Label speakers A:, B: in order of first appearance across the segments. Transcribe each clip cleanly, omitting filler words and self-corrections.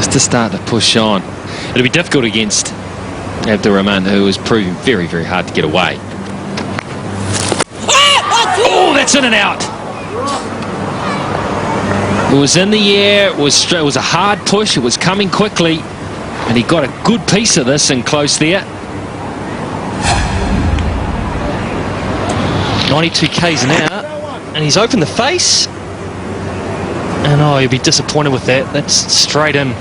A: has to start to push on. It'll be difficult against Abdur Rahman, who is proving very, very hard to get away. Oh, that's in and out. It was in the air. It was a hard push. It was coming quickly, and he got a good piece of this and close there.
B: 92 k's an hour, and he's opened the face. And oh, he'll be disappointed with that. That's straight in.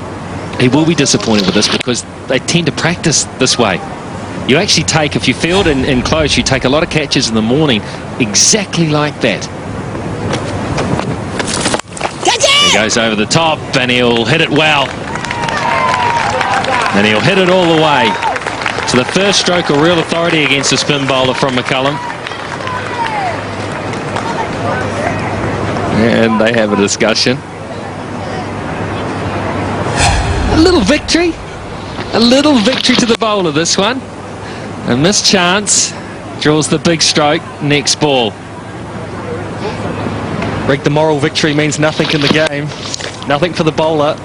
A: He will be disappointed with this because they tend to practice this way. You actually take, if you field in close, you take a lot of catches in the morning exactly like that. He goes over the top and he'll hit it well. And he'll hit it all the way. So the first stroke of real authority against the spin bowler from McCullum. And they have a discussion. A little victory to the bowler, this one. A missed chance, draws the big stroke, next ball.
B: Rick, the moral victory means nothing in the game. Nothing for the bowler.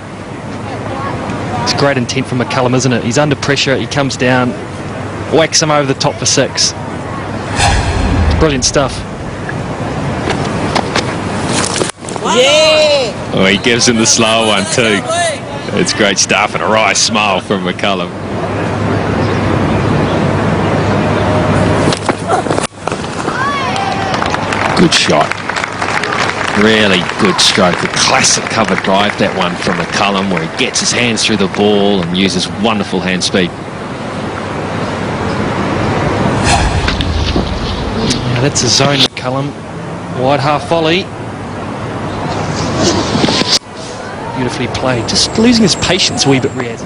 B: It's great intent from McCullum, isn't it? He's under pressure, he comes down, whacks him over the top for 6. Brilliant stuff.
C: Yeah!
A: Oh, he gives him the slow one too. It's great stuff, and a wry smile from McCullum. Good shot. Really good stroke. A classic cover drive, that one from McCullum, where he gets his hands through the ball and uses wonderful hand speed.
B: Yeah, that's a zone, McCullum. Wide half volley. Beautifully played. Just losing his patience a wee bit, Riaz.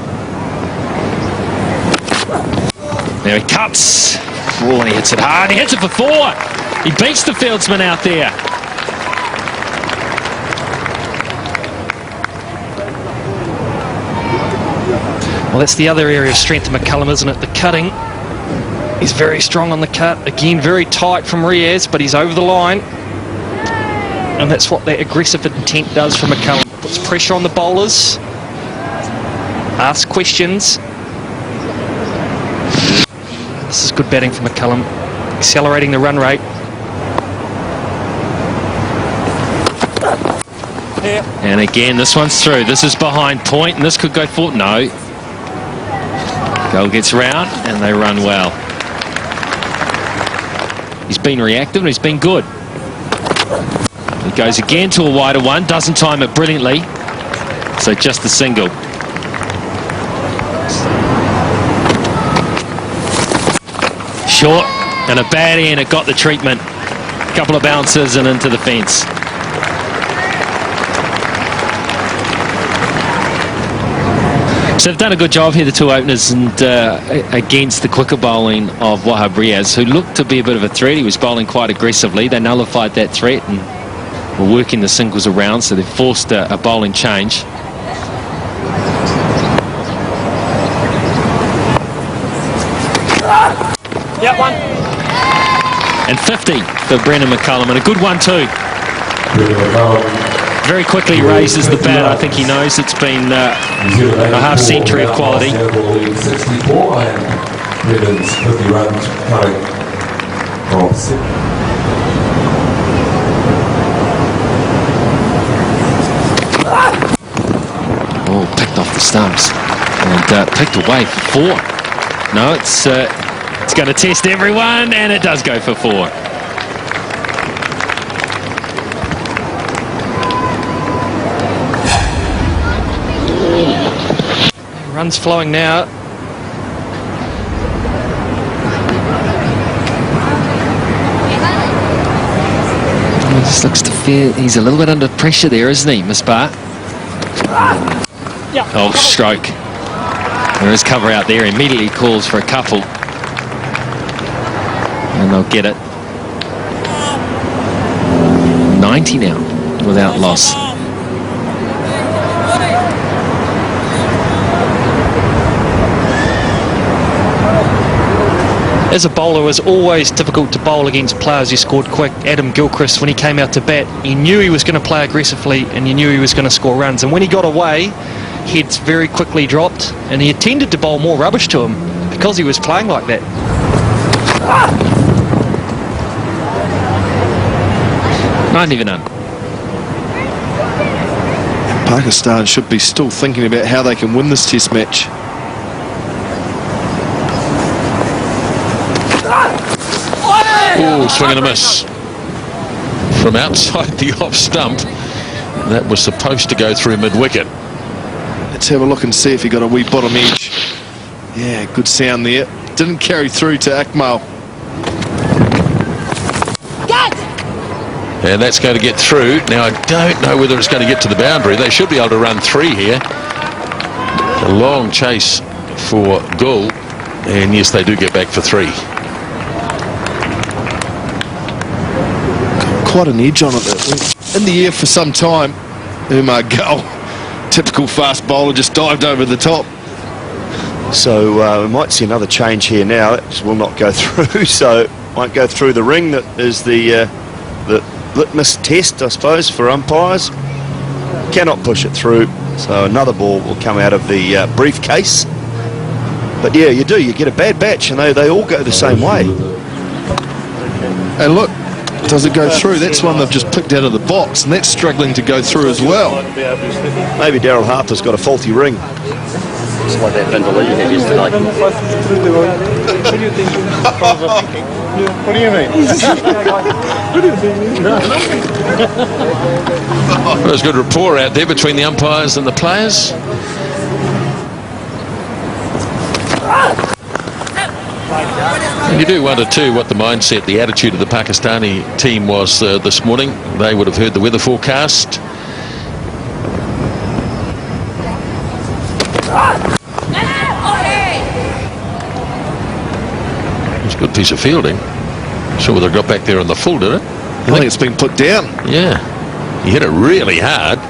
A: There he cuts. Oh, and he hits it hard. He hits it for 4. He beats the fieldsman out there.
B: Well, that's the other area of strength of McCullum, isn't it? The cutting. He's very strong on the cut. Again, very tight from Riaz, but he's over the line. And that's what that aggressive intent does for McCullum. Puts pressure on the bowlers. Asks questions. This is good batting for McCullum. Accelerating the run rate.
A: And again, this one's through. This is behind point, and this could go for... No. Goal gets round, and they run well. He's been reactive, and he's been good. He goes again to a wider one. Doesn't time it brilliantly. So just the single. Short, and a bad end. It got the treatment. A couple of bounces and into the fence. So they've done a good job here, the two openers, and against the quicker bowling of Wahab Riaz, who looked to be a bit of a threat. He was bowling quite aggressively. They nullified that threat and were working the singles around, so they forced a bowling change.
C: Yep, one.
A: And 50 for Brendan McCullum, and a good one too. Very quickly raises the bat. I think he knows it's been a half century of quality.
D: 64 and Brendan's 50 runs coming from 6.
A: Oh, picked off the stumps and picked away for 4. No, it's going to test everyone, and it does go for 4.
B: Runs flowing now.
A: He just looks to fear. He's a little bit under pressure there, isn't he, Misbah?
C: Yeah.
A: Oh, stroke. There is cover out there. Immediately calls for a couple. And they'll get it. 90 now, without loss.
B: As a bowler, it was always difficult to bowl against players who scored quick. Adam Gilchrist, when he came out to bat, he knew he was going to play aggressively and he knew he was going to score runs. And when he got away, heads very quickly dropped, and he intended to bowl more rubbish to him because he was playing like that.
A: 90 for none.
C: Pakistan should be still thinking about how they can win this test match.
E: Oh, swing and a miss from outside the off stump. That was supposed to go through mid-wicket.
C: Let's have a look and see if he got a wee bottom edge. Yeah, good sound there. Didn't carry through to Akmal.
E: And that's going to get through. Now, I don't know whether it's going to get to the boundary. They should be able to run 3 here. A long chase for Gul. And yes, they do get back for 3.
C: Quite an edge on it. That went in the air for some time. Umar Gul, typical fast bowler, just dived over the top.
F: So we might see another change here now. It will not go through, so it won't go through the ring. That is the litmus test, I suppose, for umpires. Cannot push it through, so another ball will come out of the briefcase. But yeah, you do. You get a bad batch, and they all go the same way.
C: And look, does it go through? That's one they've just picked out of the box, and that's struggling to go through as well.
F: Maybe Daryl Harper's got a faulty ring.
G: It's like that Vendela you had yesterday. What do you think? What do you mean?
E: There's good rapport out there between the umpires and the players. And you do wonder too what the mindset, the attitude of the Pakistani team was this morning. They would have heard the weather forecast. It's a good piece of fielding. Sure whether it got back there on the full, did it?
C: I think it's been put down.
E: Yeah. He hit it really hard.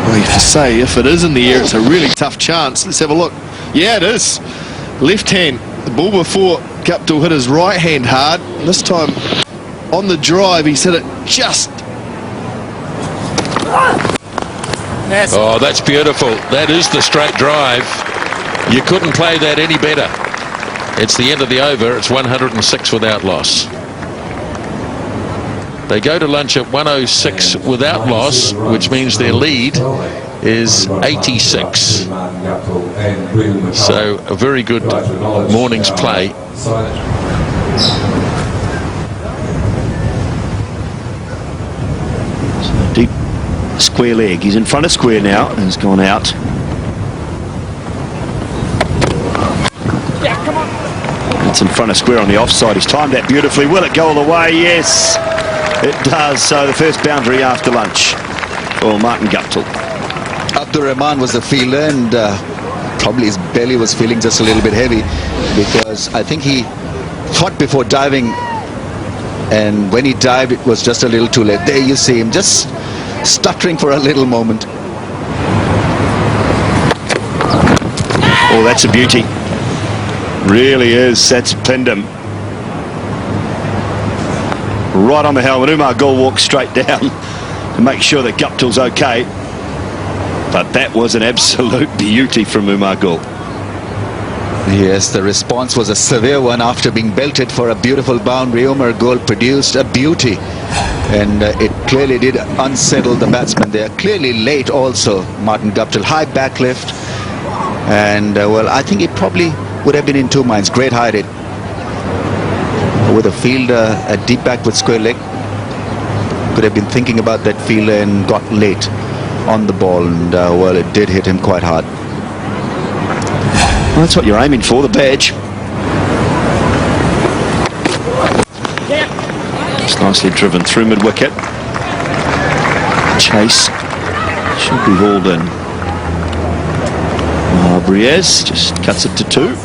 C: Well, you have to say, if it is in the air, it's a really tough chance. Let's have a look. Yeah, it is. Left hand. The ball before, Guptill hit his right hand hard. This time, on the drive, he's hit it just.
E: Oh, that's beautiful. That is the straight drive. You couldn't play that any better. It's the end of the over. It's 106 without loss. They go to lunch at 106 without loss, which means their lead is 86. So a very good morning's play.
F: Deep square leg. He's in front of square now and has gone out. It's in front of square on the offside. He's timed that beautifully. Will it go all the way? Yes, it does. So the first boundary after lunch for Martin Guptill.
H: Abdur Rahman was the fielder, and probably his belly was feeling just a little bit heavy, because I think he thought before diving, and when he dived it was just a little too late. There you see him just stuttering for a little moment.
F: Oh, that's a beauty. Really is. That's pinned him right on the helmet. Umar Gul walks straight down to make sure that Guptill's okay. But that was an absolute beauty from Umar Gul.
H: Yes, the response was a severe one after being belted for a beautiful boundary. Umar Gul produced a beauty, and it clearly did unsettle the batsman. They are clearly late also. Martin Guptill, high back lift, and well, I think it probably would have been in 2 minds. Great high hit with a fielder at deep back with square leg. Could have been thinking about that fielder and got late on the ball, and well, it did hit him quite hard.
F: Well, that's what you're aiming for, the badge. It's nicely driven through mid-wicket. Chase should be hauled in. Briez just cuts it to 2.